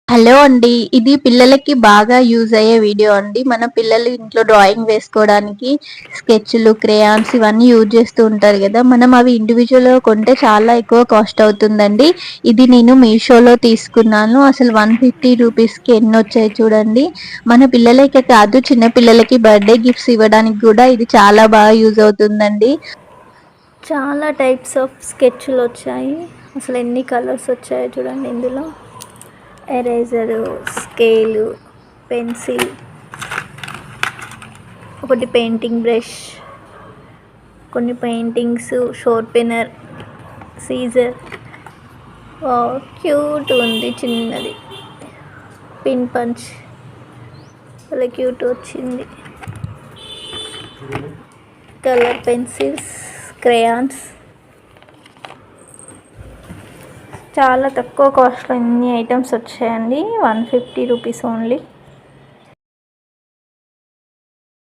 Hello అండి. ఇది పిల్లలకి బాగా యూజ్ అయ్యే వీడియో అండి. మన పిల్లలు ఇంట్లో డ్రాయింగ్ వేసుకోవడానికి స్కెచ్‌లు, క్రేయాన్స్ ఇవన్నీ యూజ్ చేస్తూ ఉంటారు గదా! మనం అవి ఇండివిడ్యువల్‌గా కొంటే చాలా ఎక్కువ కాస్ట్ అవుతుందండి. ఇది నేను మీషోలో తీసుకున్నాను. అసలు 150 రూపీస్‌కి ఎన్నొచ్చాయి చూడండి. మన పిల్లలకే కాదు చిన్న పిల్లలకి బర్త్‌డే గిఫ్ట్స్ ఇవ్వడానికి గూడా ఇది చాలా బాగా యూజ్ అవుతుందండి. చాలా టైప్స్ ఆఫ్ స్కెచ్‌లొచ్చాయి. అసలు ఎన్ని కలర్స్ వచ్చాయో చూడండి ఇందులో. ఎరేజరు, స్కేలు, పెన్సిల్, ఒకటి పెయింటింగ్ బ్రష్, కొన్ని పెయింటింగ్స్, షార్పెనర్, సీజర్. వావ్! క్యూట్ ఉంది చిన్నది. పిన్ పంచ్ చాలా క్యూట్ వచ్చింది. Colour pencils, crayons. చాలా తక్కువ కాస్ట్లో ఇన్ని ఐటమ్స్ వచ్చాయండి. 150 రూపీస్ ఓన్లీ.